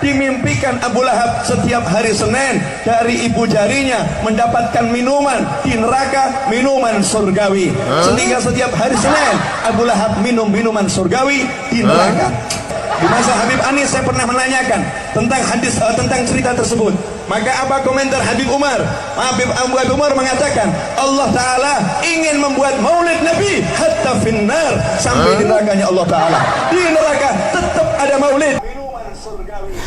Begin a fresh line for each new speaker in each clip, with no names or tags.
dimimpikan Abu Lahab setiap hari Senin dari ibu jarinya mendapatkan minuman di neraka, minuman surgawi. Sehingga setiap hari Senin Abu Lahab minum minuman surgawi di neraka. Di masa Habib Anis saya pernah menanyakan tentang hadis tentang cerita tersebut. Maka apa komentar Habib Umar? Habib Umar mengatakan Allah Ta'ala ingin membuat maulid Nabi hatta finnar, sampai di nerakanya Allah Ta'ala. Di neraka tetap ada maulid. Minuman surgawi.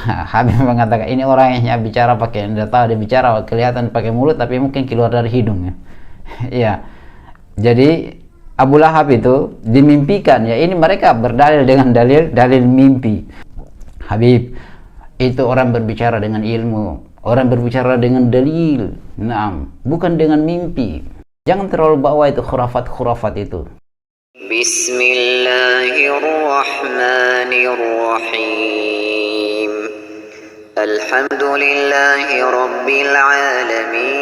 Habib mengatakan ini orang yang bicara pakai, tidak tahu dia bicara kelihatan pakai mulut tapi mungkin keluar dari hidungnya. Iya. Jadi Abu Lahab itu dimimpikan, ya ini mereka berdalil dengan dalil mimpi. Habib, itu orang berbicara dengan ilmu, orang berbicara dengan dalil, bukan dengan mimpi. Jangan terlalu bawa itu khurafat itu.
Bismillahirrahmanirrahim. Alhamdulillahi rabbil alamin.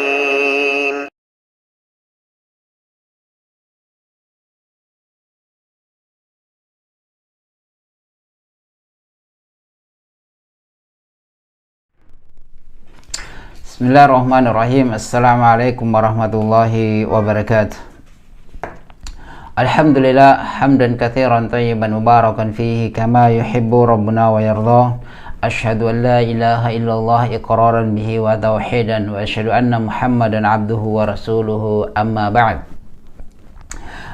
Bismillahirrahmanirrahim. Assalamualaikum warahmatullahi wabarakatuh. Alhamdulillah hamdan katsiran tayyiban mubarakan fihi kama yuhibbu rabbuna wa yardah. Asyhadu an la ilaha illallah iqraran bihi wa tauhidan wa asyhadu anna Muhammadan abduhu wa rasuluhu, amma ba'd.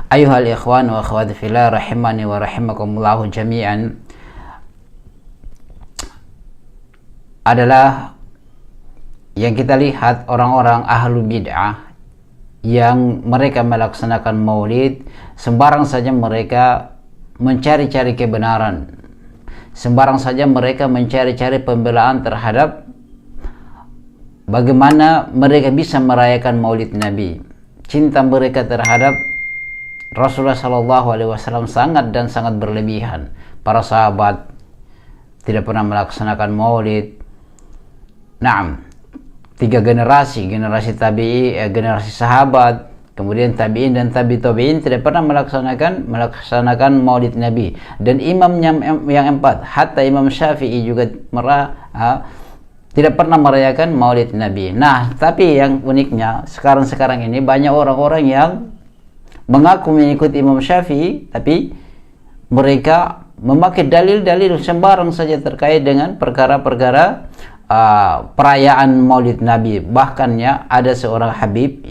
Ayuhal ikhwan wa akhwat fillah rahimani wa rahimakumullah jami'an. Adalah yang kita lihat orang-orang ahlu bid'ah yang mereka melaksanakan maulid, sembarang saja mereka mencari-cari kebenaran, sembarang saja mereka mencari-cari pembelaan terhadap bagaimana mereka bisa merayakan maulid Nabi. Cinta mereka terhadap Rasulullah SAW sangat dan sangat berlebihan. Para sahabat tidak pernah melaksanakan maulid. Tiga generasi tabi'i, generasi sahabat, kemudian tabi'in dan tabi'in tidak pernah melaksanakan maulid Nabi. Dan imamnya yang empat, hatta Imam Syafi'i juga tidak pernah merayakan maulid Nabi. Nah, tapi yang uniknya sekarang ini banyak orang-orang yang mengaku mengikuti Imam Syafi'i, tapi mereka memakai dalil-dalil sembarang saja terkait dengan perkara-perkara perayaan maulid Nabi. Bahkan ya ada seorang Habib,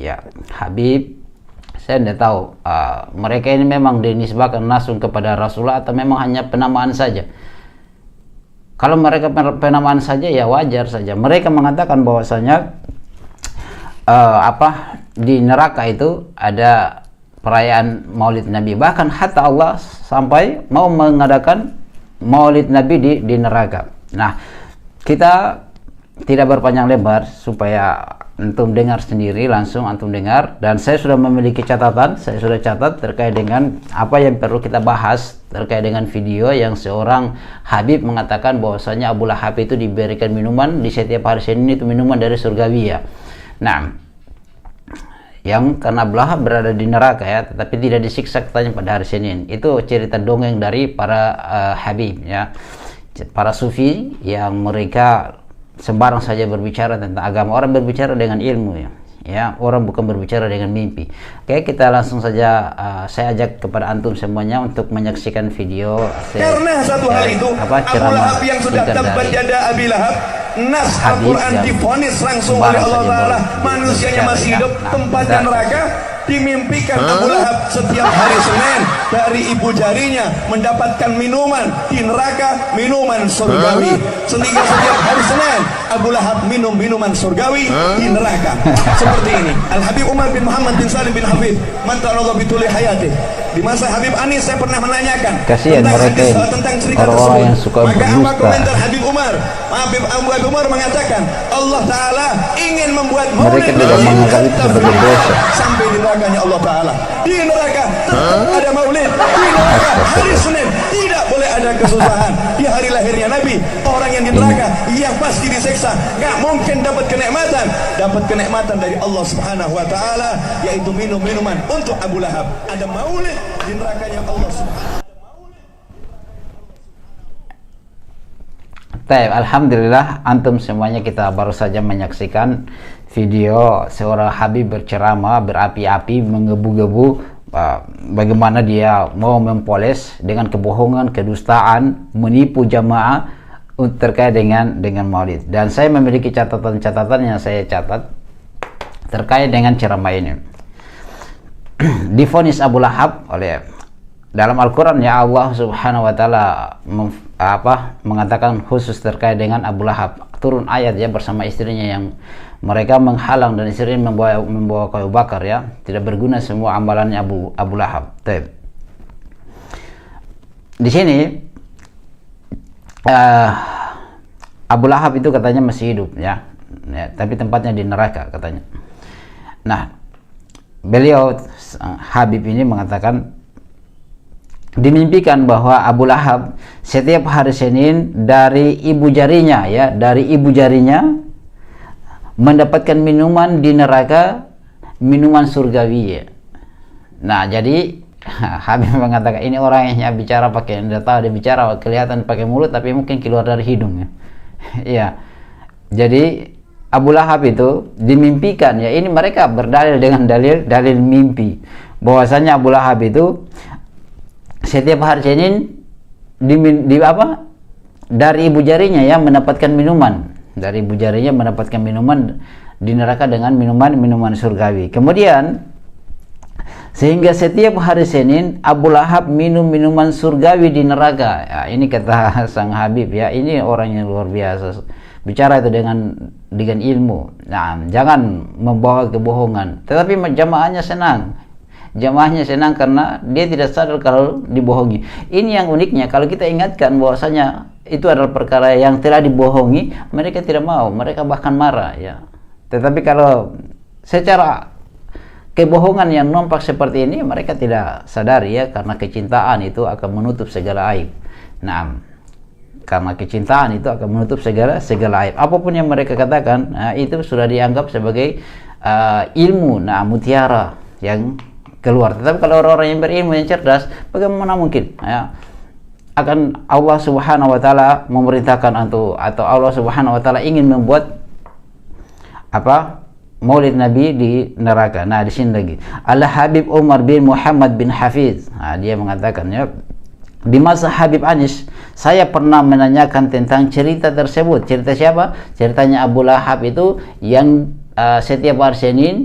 saya tidak tahu mereka ini memang dinisbahkan langsung kepada Rasulullah atau memang hanya penamaan saja. Kalau mereka penamaan saja ya wajar saja. Mereka mengatakan bahwasanya di neraka itu ada perayaan maulid Nabi. Bahkan hatta Allah sampai mau mengadakan maulid Nabi di neraka. Nah, kita tidak berpanjang lebar supaya antum dengar sendiri, langsung antum dengar. Dan saya sudah memiliki catatan, saya sudah catat terkait dengan apa yang perlu kita bahas terkait dengan video yang seorang Habib mengatakan bahwasanya Abu Lahab itu diberikan minuman di setiap hari Senin, itu minuman dari surgawi ya. Nah, yang karena Abu Lahab berada di neraka ya, tetapi tidak disiksa katanya pada hari Senin. Itu cerita dongeng dari para Habib ya, para sufi yang mereka sembarang saja berbicara tentang agama. Orang berbicara dengan ilmu ya, orang bukan berbicara dengan mimpi. Oke, kita langsung saja saya ajak kepada antum semuanya untuk menyaksikan video
karena satu hal itu Abu Lahab yang sudah tabbat yada Abi Lahab, nas Al-Quran divonis langsung oleh Allah Ta'ala manusianya masih hidup, tempatnya neraka. Dimimpikan Abu Lahab setiap hari Senin dari ibu jarinya mendapatkan minuman di neraka, minuman surgawi. Sehingga setiap hari Senin Abu Lahab minum minuman surgawi di neraka. Seperti ini. Al-Habib Umar bin Muhammad bin Salim bin Hafid Mantarallah bituli hayati. Di masa Habib Anis saya pernah menanyakan tentang cerita tersebut.
Yang suka
maka apa komentar Habib Umar? Habib Umar mengatakan Allah Ta'ala ingin membuat maulid sampai di nerakanya Allah Ta'ala. Di neraka tetap ada maulid. Di neraka hari Senin tidak boleh ada kesusahan. Di hari lahirnya Nabi, orang yang di neraka yang pasti diseksa, gak mungkin dapat kenikmatan dari Allah Subhanahu wa Ta'ala, yaitu minum minuman. Untuk Abu Lahab ada maulid di nerakanya Allah Subhanahu wa Ta'ala.
Baik, alhamdulillah antum semuanya kita baru saja menyaksikan video seorang Habib berceramah berapi-api menggebu-gebu bagaimana dia mau mempoles dengan kebohongan, kedustaan, menipu jamaah terkait dengan Maulid. Dan saya memiliki catatan-catatan yang saya catat terkait dengan ceramah ini. Divonis Abu Lahab oleh dalam Al-Quran, ya Allah Subhanahu wa Ta'ala mengatakan khusus terkait dengan Abu Lahab, turun ayat ya bersama istrinya yang mereka menghalang dan istrinya membawa kayu bakar ya, tidak berguna semua amalannya Abu Lahab. Di sini Abu Lahab itu katanya masih hidup ya, tapi tempatnya di neraka katanya. Nah, beliau Habib ini mengatakan dimimpikan bahwa Abu Lahab setiap hari Senin dari ibu jarinya ya, dari ibu jarinya mendapatkan minuman di neraka, minuman surgawi ya. Nah, jadi Habib mengatakan ini orang yang bicara pakai, tidak tahu dia bicara kelihatan pakai mulut tapi mungkin keluar dari hidung ya. Ya. Jadi Abu Lahab itu dimimpikan ya, ini mereka berdalil dengan dalil mimpi bahwasanya Abu Lahab itu setiap hari Senin dari ibu jarinya ya mendapatkan minuman, dari ibu jarinya mendapatkan minuman di neraka dengan minuman surgawi. Kemudian sehingga setiap hari Senin Abu Lahab minum minuman surgawi di neraka ya, ini kata sang Habib ya, ini orang yang luar biasa bicara itu dengan ilmu. Nah, jangan membawa kebohongan, tetapi jamaahnya senang karena dia tidak sadar kalau dibohongi. Ini yang uniknya, kalau kita ingatkan bahwasanya itu adalah perkara yang telah dibohongi, mereka tidak mau, mereka bahkan marah ya. Tetapi kalau secara kebohongan yang nampak seperti ini, mereka tidak sadari ya, karena kecintaan itu akan menutup segala aib. Nah, karena kecintaan itu akan menutup segala aib. Apapun yang mereka katakan, itu sudah dianggap sebagai ilmu, mutiara yang keluar. Tetapi kalau orang-orang yang berilmu, yang cerdas, bagaimana mungkin ya, akan Allah Subhanahu wa Ta'ala memerintahkan atau Allah Subhanahu wa Ta'ala ingin membuat Maulid Nabi di neraka. Nah, di sini lagi Al Habib Umar bin Muhammad bin Hafiz, dia mengatakan ya, di masa Habib Anis saya pernah menanyakan tentang cerita tersebut. Cerita siapa? Ceritanya Abu Lahab itu yang setiap hari Senin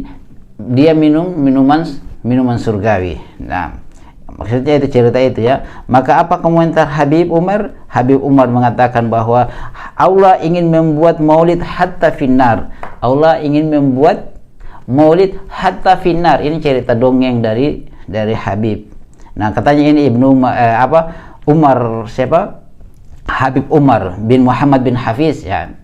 dia minum minuman surgawi. Nah, maksudnya itu cerita itu ya. Maka apa komentar Habib Umar? Habib Umar mengatakan bahwa Allah ingin membuat maulid hatta finnar. Allah ingin membuat maulid hatta finnar. Ini cerita dongeng dari Habib. Nah, katanya ini Umar siapa? Habib Umar bin Muhammad bin Hafiz ya.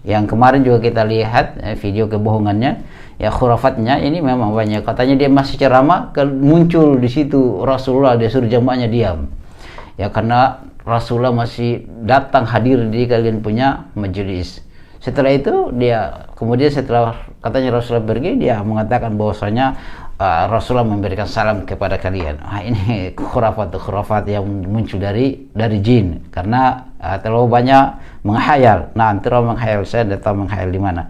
Yang kemarin juga kita lihat video kebohongannya. Ya, khurafatnya ini memang banyak. Katanya dia masih ceramah, muncul di situ Rasulullah, dia suruh jamaahnya diam. Ya, karena Rasulullah masih datang hadir di kalian punya majelis. Setelah itu kemudian setelah katanya Rasulullah pergi, dia mengatakan bahwasanya Rasulullah memberikan salam kepada kalian. Ini khurafat yang muncul dari jin, karena terlalu banyak menghayal. Nah, terlalu menghayal, saya tidak tahu menghayal di mana.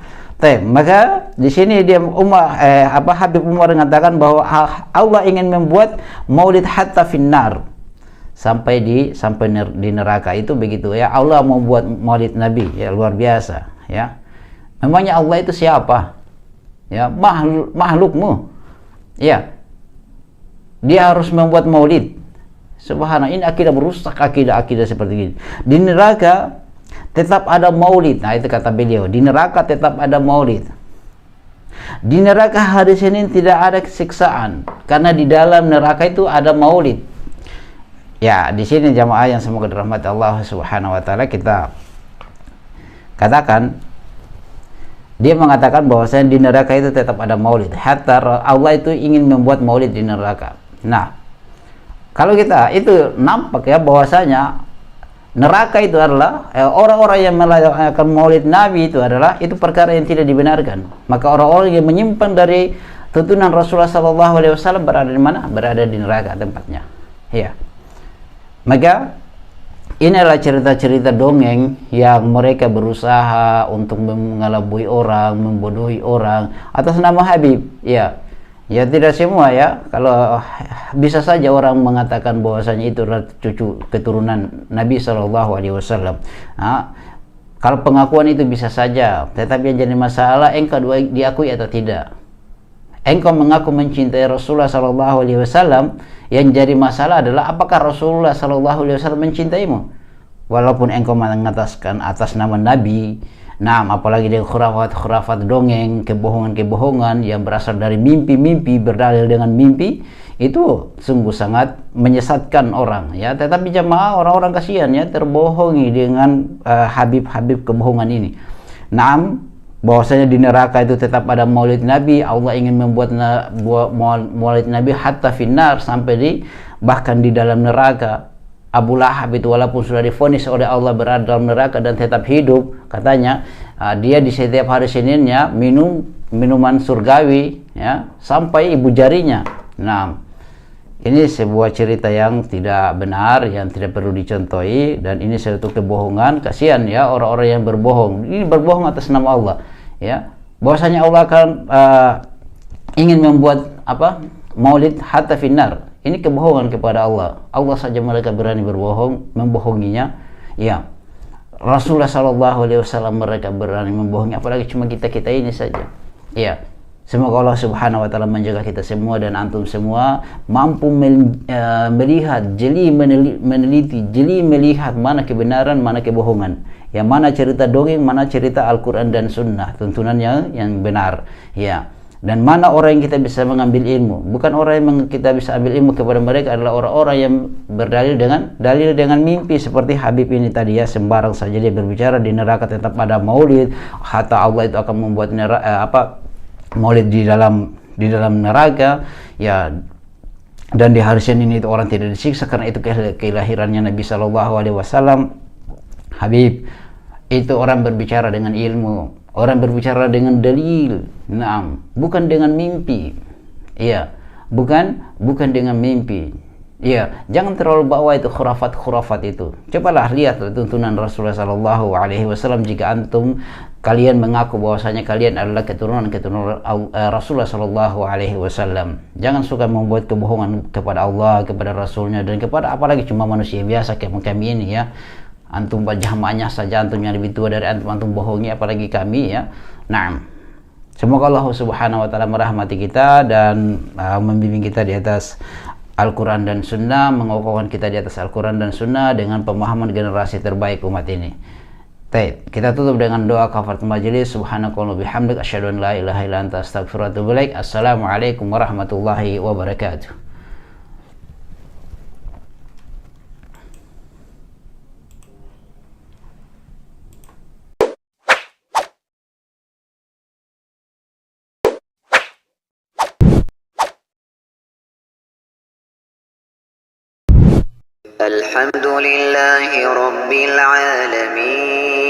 Maka di sini dia Habib Umar mengatakan bahwa Allah ingin membuat maulid hatta finnar, sampai di neraka itu begitu ya. Allah mau buat maulid Nabi ya, luar biasa ya. Memangnya Allah itu siapa? Ya, makhlukmu. Ya. Dia harus membuat maulid. Subhanallah, ini akidah merusak akidah seperti ini. Di neraka tetap ada maulid. Nah, itu kata beliau, di neraka tetap ada maulid. Di neraka hari Senin tidak ada siksaan, karena di dalam neraka itu ada maulid. Ya, di sini jamaah yang semoga dirahmati Allah Subhanahu wa Ta'ala, kita katakan, dia mengatakan bahwasanya di neraka itu tetap ada maulid. Hatta Allah itu ingin membuat maulid di neraka. Nah, kalau kita itu nampak ya bahwasanya neraka itu adalah orang-orang yang melakukan maulid Nabi itu adalah itu perkara yang tidak dibenarkan. Maka orang-orang yang menyimpan dari tuntunan Rasulullah SAW berada di mana? Berada di neraka tempatnya. Ya. Maka inilah cerita-cerita dongeng yang mereka berusaha untuk mengelabui orang, membodohi orang atas nama Habib. Ya, ya tidak semua ya. Kalau bisa saja orang mengatakan bahwasanya itu adalah cucu keturunan Nabi Shallallahu Alaihi Wasallam. Kalau pengakuan itu bisa saja, tetapi yang jadi masalah engkau diakui atau tidak. Engkau mengaku mencintai Rasulullah Shallallahu Alaihi Wasallam, yang jadi masalah adalah apakah Rasulullah Shallallahu Alaihi Wasallam mencintaimu? Walaupun engkau mengataskan atas nama Nabi, apalagi dengan khurafat dongeng, kebohongan yang berasal dari mimpi-mimpi, berdalil dengan mimpi, itu sungguh sangat menyesatkan orang ya. Tetapi jamaah, orang-orang kasihan ya, terbohongi dengan habib-habib kebohongan ini. Bahwasanya di neraka itu tetap ada maulid Nabi. Allah ingin membuat maulid Nabi hatta finnar, sampai bahkan di dalam neraka. Abu Lahab itu walaupun sudah divonis oleh Allah berada dalam neraka dan tetap hidup, katanya dia di setiap hari Seninnya minum minuman surgawi ya, sampai ibu jarinya. Ini sebuah cerita yang tidak benar, yang tidak perlu dicontohi, dan ini suatu kebohongan. Kasihan ya orang-orang yang berbohong. Ini berbohong atas nama Allah ya. Bahwasanya Allah akan ingin membuat maulid hatta finnar. Ini kebohongan kepada Allah. Allah saja mereka berani berbohong, membohonginya. Ya, Rasulullah Shallallahu Alaihi Wasallam mereka berani membohongi, apalagi cuma kita ini saja. Ya, semoga Allah Subhanahu Wa Taala menjaga kita semua dan antum semua mampu melihat, jeli meneliti, jeli melihat mana kebenaran, mana kebohongan. Yang mana cerita dongeng, mana cerita Al-Quran dan Sunnah, tuntunannya yang benar. Ya. Dan mana orang yang kita bisa mengambil ilmu. Bukan orang yang kita bisa ambil ilmu kepada mereka adalah orang-orang yang berdalil dengan mimpi seperti Habib ini tadi ya. Sembarang saja dia berbicara, di neraka tetap ada maulid, hatta Allah itu akan membuat maulid di dalam neraka ya. Dan di hari Senin itu orang tidak disiksa karena itu kelahirannya Nabi Shallallahu Alaihi Wasallam. Habib itu orang berbicara dengan ilmu, orang berbicara dengan dalil, bukan dengan mimpi. Iya, bukan dengan mimpi. Iya, jangan terlalu bawa itu khurafat itu. Cobalah lihat tuntunan Rasulullah Sallallahu Alaihi Wasallam. Jika kalian mengaku bahwasanya kalian adalah keturunan Rasulullah Sallallahu Alaihi Wasallam, jangan suka membuat kebohongan kepada Allah, kepada Rasulnya, dan kepada apalagi cuma manusia biasa kayak kami ini ya. Antum jamaahnya saja, antum yang lebih tua dari antum bohongi, apalagi kami ya. Semoga Allah Subhanahu Wa Taala merahmati kita dan membimbing kita di atas Al-Quran dan Sunnah, mengokohkan kita di atas Al-Quran dan Sunnah dengan pemahaman generasi terbaik umat ini. Kita tutup dengan doa kafaratul majelis. Subhanakallahumma bihamdik, asyhadu an la ilaha illa anta, astaghfiruka wa atubu ilaik. Assalamualaikum warahmatullahi wabarakatuh.
الحمد لله رب العالمين